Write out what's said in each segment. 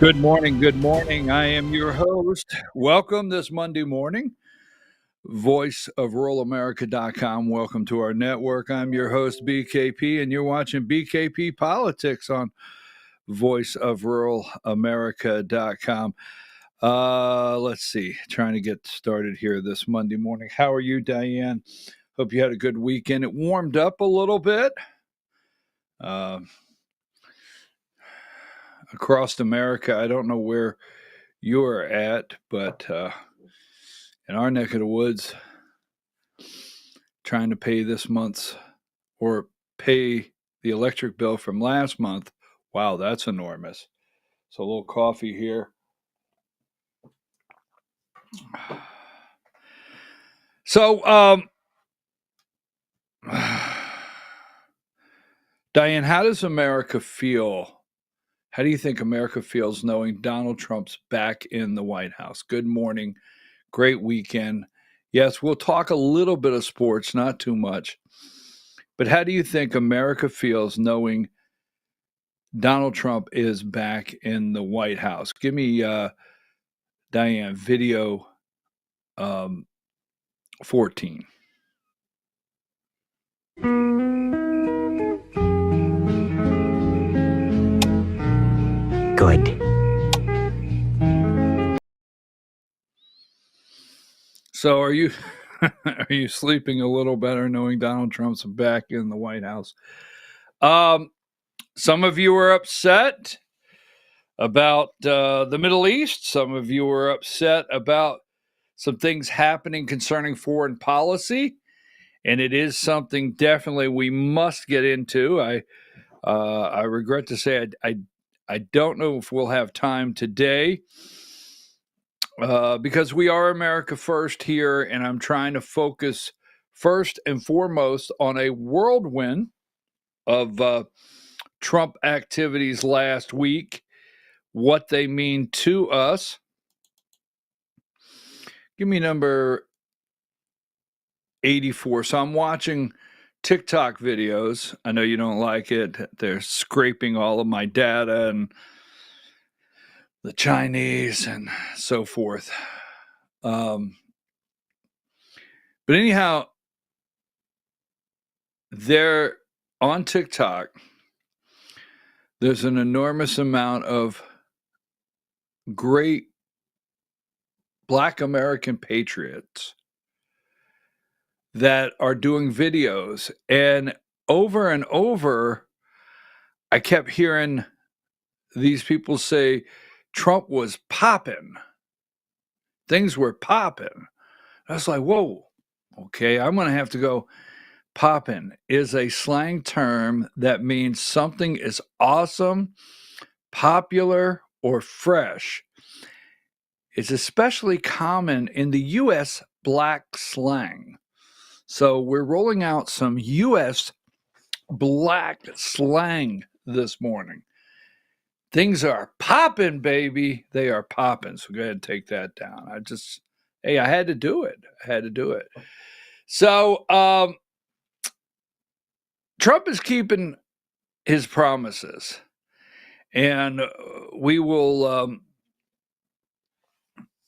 Good morning. Good morning. I am your host. Welcome this Monday morning. Voice of voiceofruralamerica.com. Welcome to our network. I'm your host, BKP, and you're watching BKP Politics on Voice of voiceofruralamerica.com. Let's see. Trying to get started here this Monday morning. How are you, Diane? Hope you had a good weekend. It warmed up a little bit. Across America, I don't know where you're at, but in our neck of the woods, trying to pay this month's or pay the electric bill from last month. Wow, that's enormous. So a little coffee here. So, Diane, how does America feel? How do you think America feels knowing Donald Trump's back in the White House? Good morning. Great weekend. Yes, we'll talk a little bit of sports, not too much. But how do you think America feels knowing Donald Trump is back in the White House? Give me, Diane, video 14. Good. So are you are you sleeping a little better knowing Donald Trump's back in the White House? Some of you are upset about the Middle East. Some of you are upset about some things happening concerning foreign policy, and it is something definitely we must get into. I regret to say I don't know if we'll have time today because we are America First here, and I'm trying to focus first and foremost on a whirlwind of Trump activities last week, what they mean to us. Give me number 84. So I'm watching TikTok videos. I know you don't like it. They're scraping all of my data and the Chinese and so forth. But anyhow, they're on TikTok. There's an enormous amount of great Black American patriots that are doing videos. And over, I kept hearing these people say Trump was popping. Things were popping. I was like, whoa, okay, I'm going to have to go. Poppin' is a slang term that means something is awesome, popular, or fresh. It's especially common in the U.S. Black slang. So we're rolling out some U.S. Black slang this morning. Things are popping, baby. They are popping. So go ahead and take that down. I had to do it. So, Trump is keeping his promises, and we will.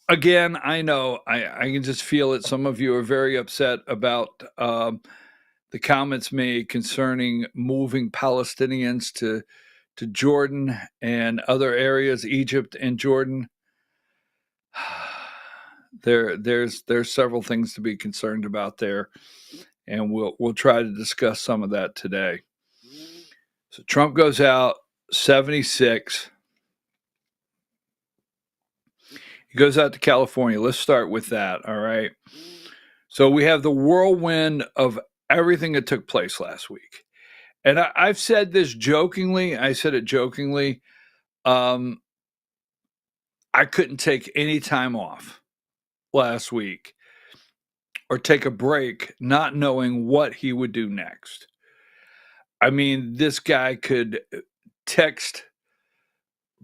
Again, I know I can just feel it. Some of you are very upset about the comments made concerning moving Palestinians to Jordan and other areas, Egypt and Jordan. There's several things to be concerned about there, and we'll try to discuss some of that today. So Trump goes out 76. He goes out to California. Let's start with that. All right. So we have the whirlwind of everything that took place last week. And I've said this jokingly. I said it jokingly. I couldn't take any time off last week or take a break not knowing what he would do next. I mean, this guy could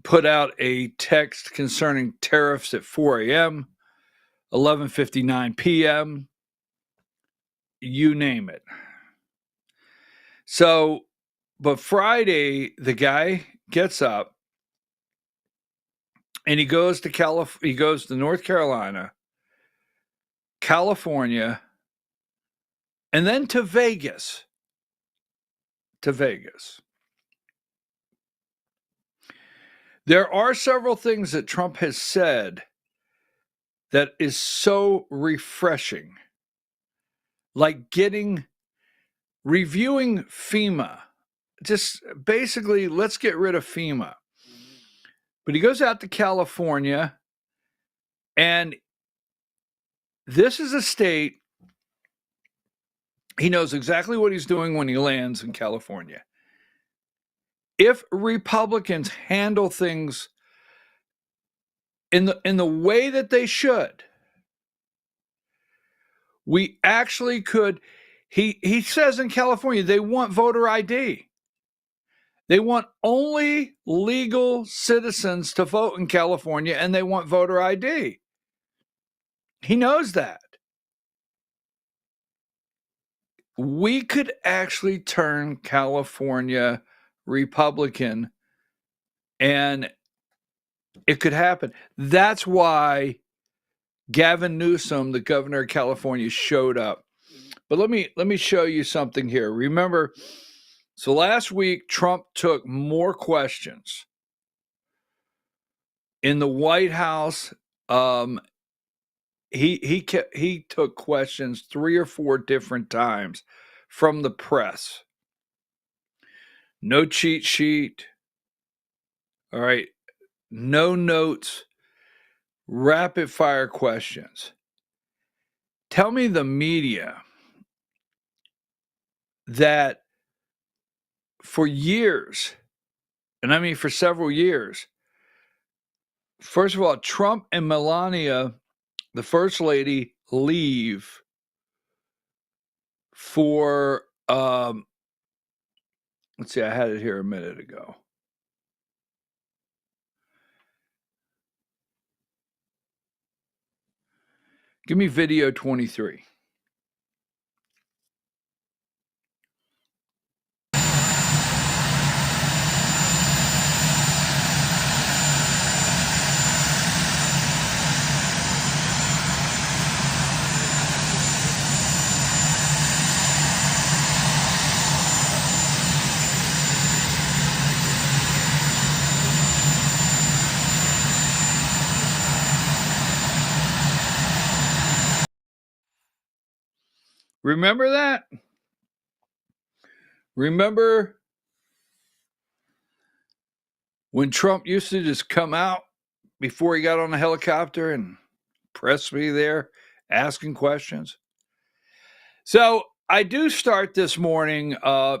put out a text concerning tariffs at 4 a.m., 11:59 p.m., you name it. So, but Friday, the guy gets up and he goes to North Carolina, California, and then to Vegas. There are several things that Trump has said that is so refreshing, like reviewing FEMA. Just basically, let's get rid of FEMA. But he goes out to California, and this is a state, he knows exactly what he's doing when he lands in California. If Republicans handle things in the way that they should, we actually could. He says in California they want voter ID. They want only legal citizens to vote in California, and they want voter ID. He knows that. We could actually turn California Republican, and it could happen. That's why Gavin Newsom, the governor of California, showed up. But let me show you something here. Remember, so last week Trump took more questions in the White House. He took questions 3 or 4 different times from the press. No cheat sheet. All right. No notes. Rapid fire questions. Tell me the media that for years, and I mean for several years, first of all, Trump and Melania, the first lady, leave for, let's see, I had it here a minute ago. Give me video 23. Remember that? Remember when Trump used to just come out before he got on the helicopter and press me there asking questions? So I do start this morning.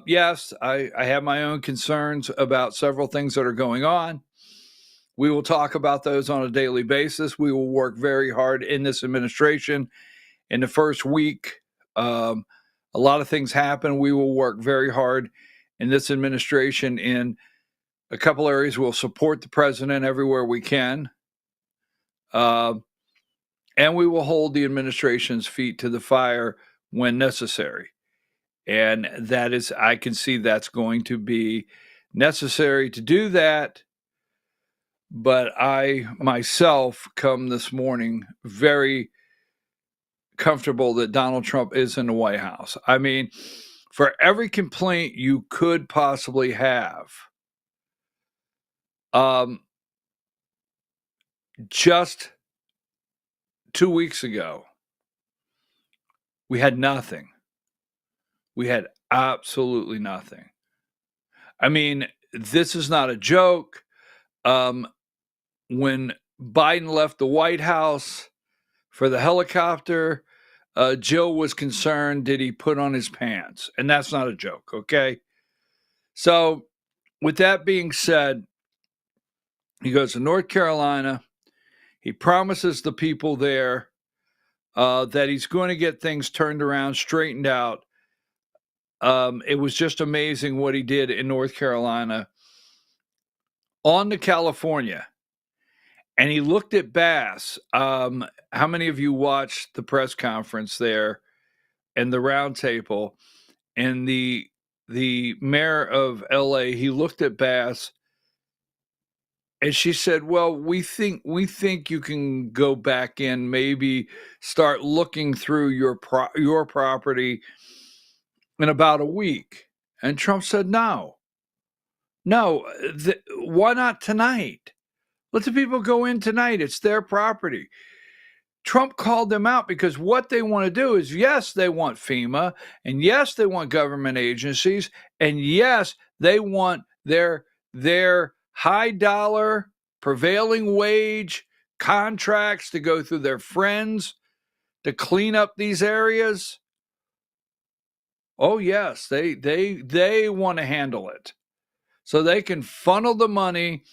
Yes, I have my own concerns about several things that are going on. We will talk about those on a daily basis. We will work very hard in this administration. In the first week, a lot of things happen. We will work very hard in this administration in a couple areas. We'll support the president everywhere we can. And we will hold the administration's feet to the fire when necessary. And that is, I can see that's going to be necessary to do that. But I myself come this morning very comfortable that Donald Trump is in the White House. I mean, for every complaint you could possibly have, just 2 weeks ago, we had nothing. We had absolutely nothing. I mean, this is not a joke. When Biden left the White House for the helicopter, Jill was concerned, did he put on his pants? And that's not a joke, okay? So with that being said, he goes to North Carolina. He promises the people there that he's going to get things turned around, straightened out. It was just amazing what he did in North Carolina. On to California. And he looked at Bass. How many of you watched the press conference there and the roundtable? And the mayor of LA, he looked at Bass And she said, "Well, we think you can go back in, maybe start looking through your property in about a week." And Trump said, "No, no, why not tonight? Let the people go in tonight. It's their property." Trump called them out because what they want to do is, yes, they want FEMA, and yes, they want government agencies, and yes, they want their high dollar prevailing wage contracts to go through their friends to clean up these areas. Oh yes, they want to handle it so they can funnel the money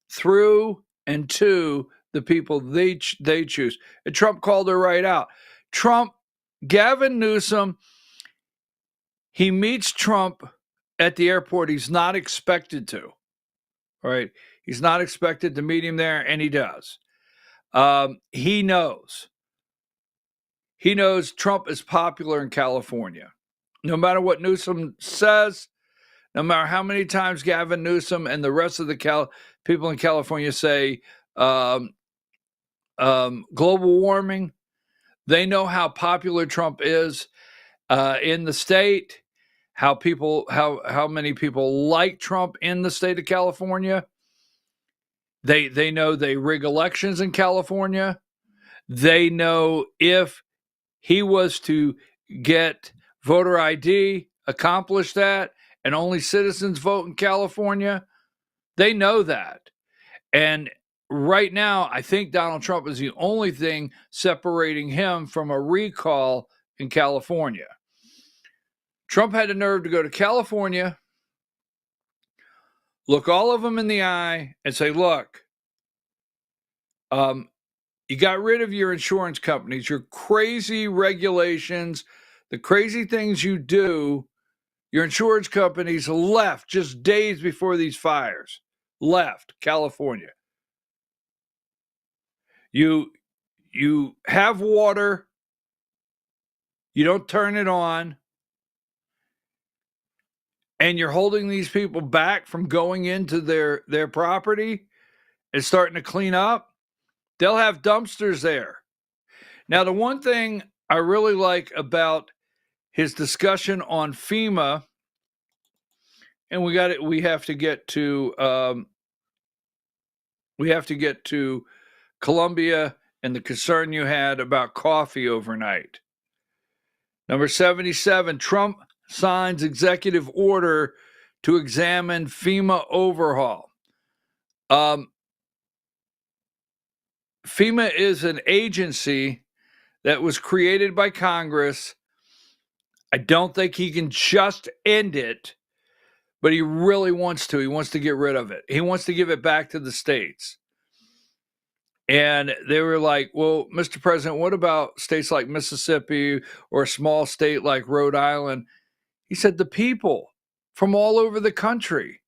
through and to the people they choose. And Trump called her right out. Gavin Newsom, he meets Trump at the airport. He's not expected to. All right. He's not expected to meet him there, and he does. He knows. He knows Trump is popular in California. No matter what Newsom says, no matter how many times Gavin Newsom and the rest of the people in California say global warming, they know how popular Trump is in the state, how many people like Trump in the state of California. They know they rig elections in California. They know if he was to get voter ID, accomplish that, and only citizens vote in California, they know that. And right now, I think Donald Trump is the only thing separating him from a recall in California. Trump had the nerve to go to California, look all of them in the eye, and say, look, you got rid of your insurance companies, your crazy regulations, the crazy things you do. Your insurance companies left just days before these fires. Left California. You have water. You don't turn it on. And you're holding these people back from going into their property and starting to clean up. They'll have dumpsters there. Now, the one thing I really like about his discussion on FEMA, and we have to get to Colombia and the concern you had about coffee overnight. Number 77, Trump signs executive order to examine FEMA overhaul. FEMA is an agency that was created by Congress. I don't think he can just end it, but he really wants to. He wants to get rid of it. He wants to give it back to the states. And they were like, well, Mr. President, what about states like Mississippi or a small state like Rhode Island? He said, the people from all over the country.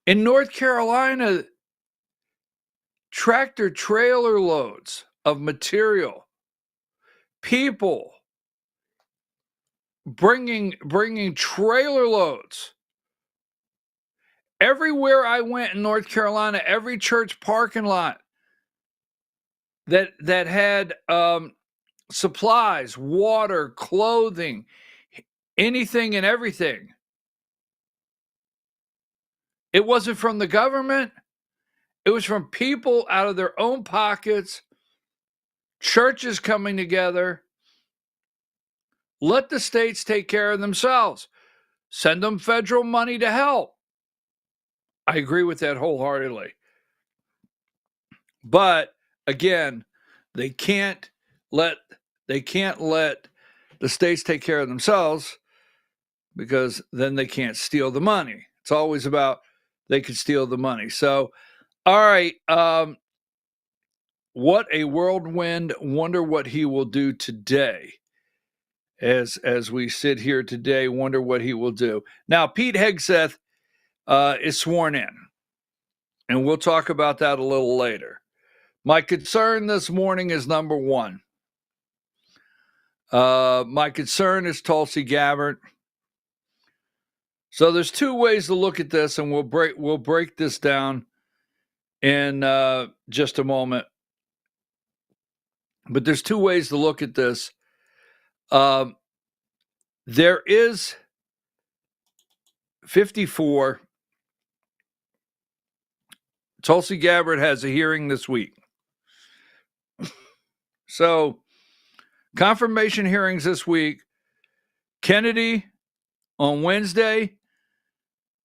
In North Carolina, tractor trailer loads of material, people bringing trailer loads. Everywhere I went in North Carolina, every church parking lot that had supplies, water, clothing, anything and everything. It wasn't from the government. It was from people out of their own pockets, churches coming together. Let the states take care of themselves. Send them federal money to help. I agree with that wholeheartedly. But again, they can't let the states take care of themselves, because then they can't steal the money. It's always about they could steal the money. So, all right, what a whirlwind. Wonder what he will do today. As we sit here today, wonder what he will do. Now, Pete Hegseth is sworn in, and we'll talk about that a little later. My concern this morning is number one. My concern is Tulsi Gabbard. So there's two ways to look at this, and we'll break this down in just a moment. But there's two ways to look at this. There is 54. Tulsi Gabbard has a hearing this week. So, confirmation hearings this week. Kennedy on Wednesday,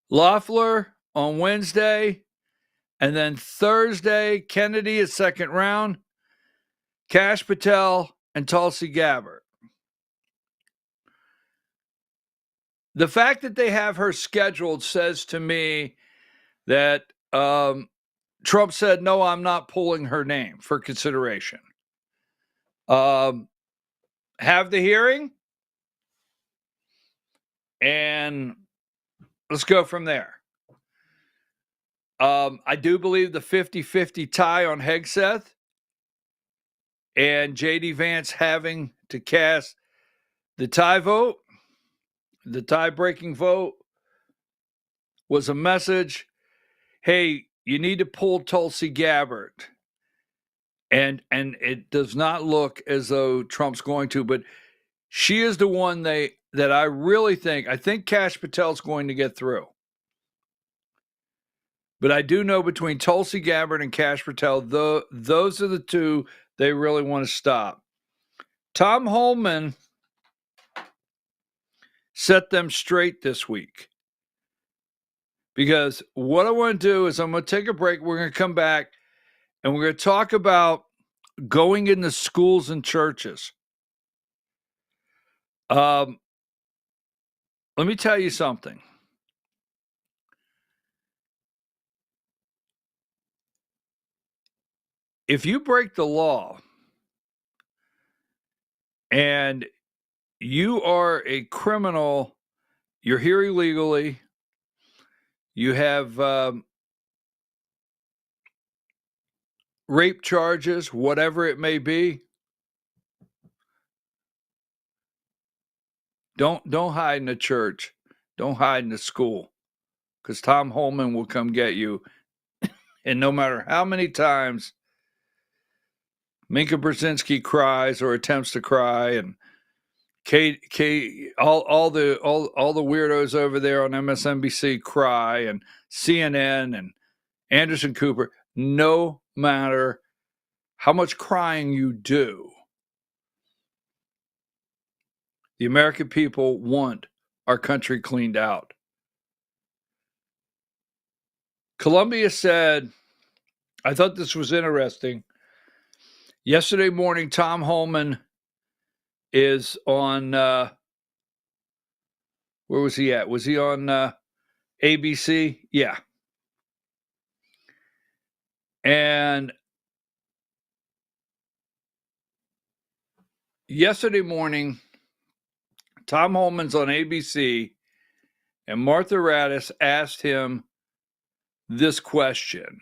Loeffler on Wednesday, and then Thursday, Kennedy at second round, Kash Patel, and Tulsi Gabbard. The fact that they have her scheduled says to me that Trump said, no, I'm not pulling her name for consideration. Have the hearing, and let's go from there. I do believe the 50-50 tie on Hegseth and J.D. Vance having to cast the tie vote, the tie-breaking vote, was a message. Hey, you need to pull Tulsi Gabbard. And it does not look as though Trump's going to, but she is the one that I really think Kash Patel's going to get through. But I do know between Tulsi Gabbard and Kash Patel, those are the two they really want to stop. Tom Homan set them straight this week. Because what I want to do is I'm going to take a break. We're going to come back and we're going to talk about going into schools and churches. Let me tell you something. If you break the law and you are a criminal, you're here illegally, you have rape charges, whatever it may be, don't hide in a church. Don't hide in a school, because Tom Homan will come get you. And no matter how many times Minka Brzezinski cries or attempts to cry, and all the weirdos over there on MSNBC cry, and CNN and Anderson Cooper, no matter how much crying you do, the American people want our country cleaned out. Columbia said, I thought this was interesting. Yesterday morning, Tom Homan is on, where was he at? Was he on ABC? Yeah. And yesterday morning, Tom Homan's on ABC, and Martha Raddatz asked him this question.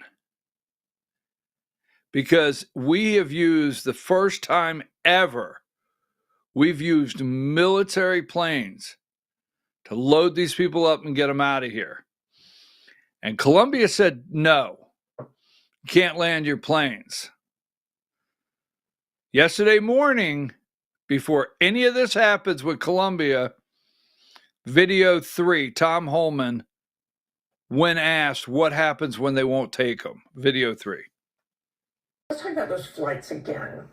Because we have used, the first time ever, we've used military planes to load these people up and get them out of here. And Columbia said, no, you can't land your planes. Yesterday morning, before any of this happens with Columbia, video 3, Tom Homan, when asked what happens when they won't take them. Video 3. Let's talk about those flights again.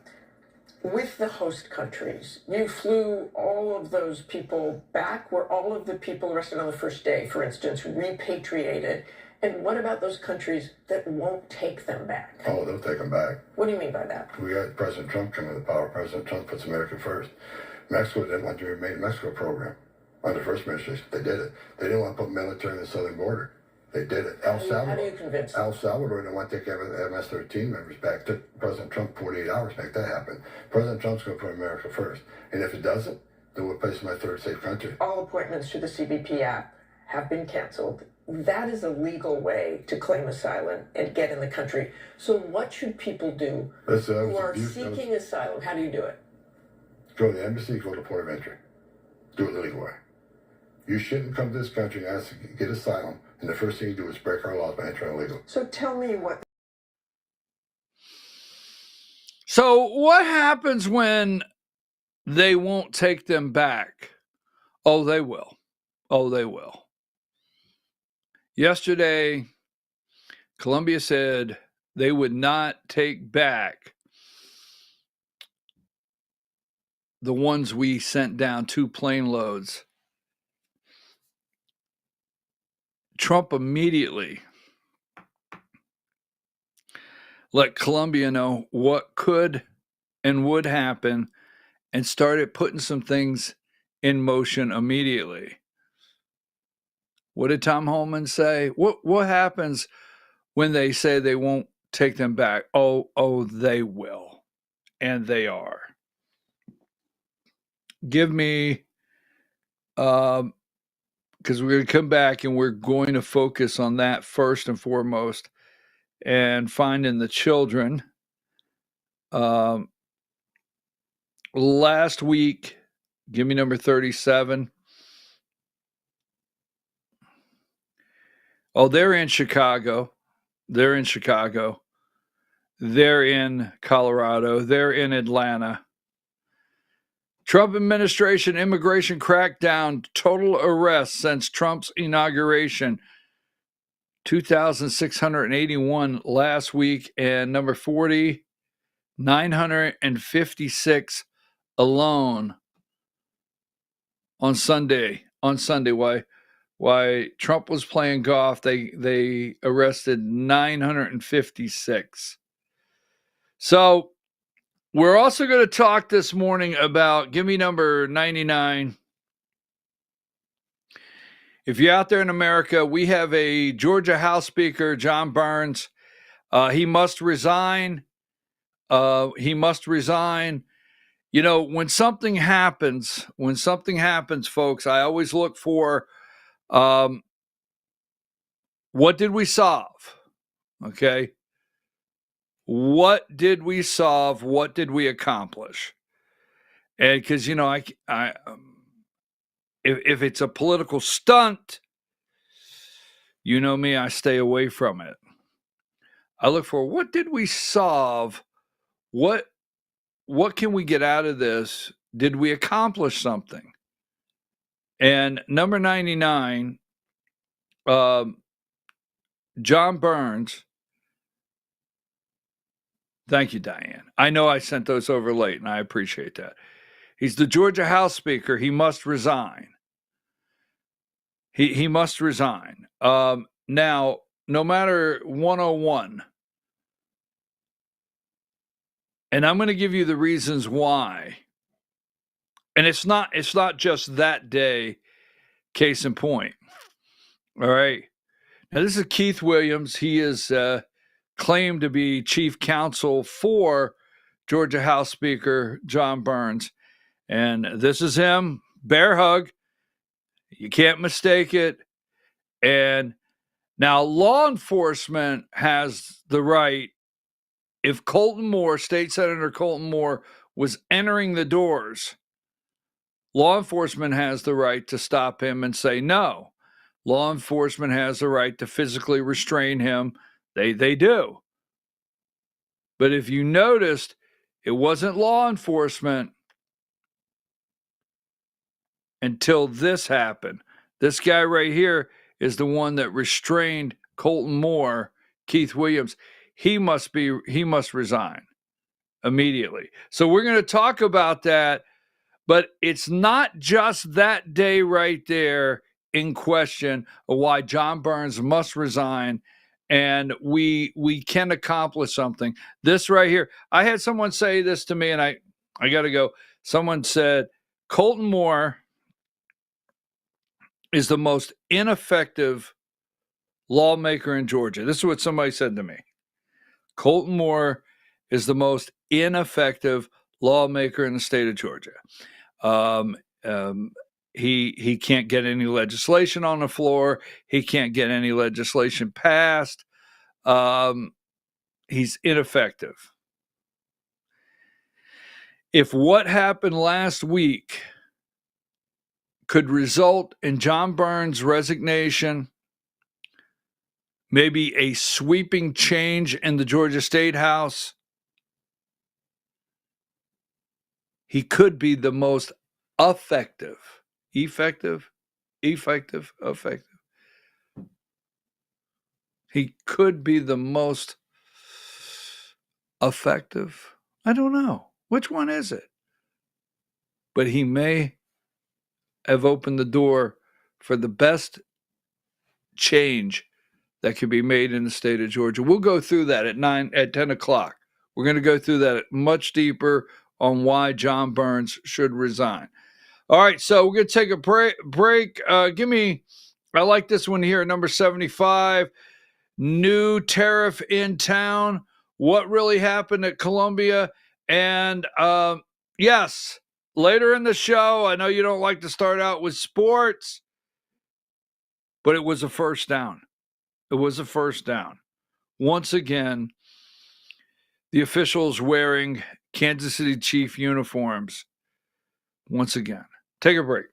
With the host countries, you flew all of those people back. Were all of the people arrested on the first day, for instance, repatriated? And what about those countries that won't take them back? Oh, they'll take them back. What do you mean by that? We had President Trump come to the power. President Trump puts America first. Mexico didn't want to remain in Mexico program. Under the first administration, they did it. They didn't want to put military in the southern border. They did it. How do you convince them? El Salvador didn't want to take MS-13 members back. Took President Trump 48 hours to make that happen. President Trump's going to put America first. And if it doesn't, then we'll place my third safe country. All appointments to the CBP app have been canceled. That is a legal way to claim asylum and get in the country. So what should people do who are seeking asylum? How do you do it? Go to the embassy, go to the port of entry. Do it the legal way. You shouldn't come to this country and ask to get asylum, and the first thing you do is break our laws by entering illegal. So tell me what So what happens when they won't take them back? Oh, they will. Oh, they will. Yesterday, Columbia said they would not take back the ones we sent down, 2 plane loads. Trump immediately let Columbia know what could and would happen and started putting some things in motion immediately. What did Tom Holman say? What happens when they say they won't take them back? Oh, they will. And they are. Give me, because we're going to come back and we're going to focus on that first and foremost and finding the children. Last week, give me number 37. Oh, they're in Chicago. They're in Chicago. They're in Colorado. They're in Atlanta. Trump administration immigration crackdown, total arrests since Trump's inauguration, 2,681 last week, and number 40, 956 alone on Sunday. Why Trump was playing golf, they arrested 956. So we're also going to talk this morning about, give me number 99. If you're out there in America, we have a Georgia House Speaker, John Burns. He must resign. He must resign. You know, when something happens, folks, I always look for what did we solve? Okay. What did we solve? What did we accomplish? And because, you know, if it's a political stunt, you know me, I stay away from it. I look for what did we solve? What can we get out of this? Did we accomplish something? And number 99, John Burns. Thank you, Diane. I know I sent those over late, and I appreciate that. He's the Georgia House Speaker. He must resign. He must resign. Now, no matter 101, and I'm going to give you the reasons why. And it's not just that day, case in point. All right. Now, this is Keith Williams. He is claimed to be chief counsel for Georgia House Speaker John Burns. And this is him, bear hug. You can't mistake it. And now law enforcement has the right, if Colton Moore, State Senator Colton Moore, was entering the doors, law enforcement has the right to stop him and say no. Law enforcement has the right to physically restrain him. They do. But if you noticed, it wasn't law enforcement until this happened. This guy right here is the one that restrained Colton Moore, Keith Williams. He must resign immediately. So we're going to talk about that, but it's not just that day right there in question of why John Burns must resign, and we can accomplish something. This right here, I had someone say this to me, and I got to go. Someone said, Colton Moore is the most ineffective lawmaker in Georgia. This is what somebody said to me. Colton Moore is the most ineffective lawmaker in the state of Georgia. He can't get any legislation on the floor. He can't get any legislation passed. He's ineffective. If what happened last week could result in John Burns' resignation, maybe a sweeping change in the Georgia State House, he could be the most effective. He could be the most effective. I don't know. Which one is it? But he may have opened the door for the best change that could be made in the state of Georgia. We'll go through that at 10 o'clock. We're going to go through that much deeper on why John Burns should resign. All right, so we're going to take a break. I like this one here, number 75. New tariff in town. What really happened at Columbia? And yes, later in the show, I know you don't like to start out with sports, but it was a first down. It was a first down. Once again, the officials wearing Kansas City Chief uniforms. Once again. Take a break.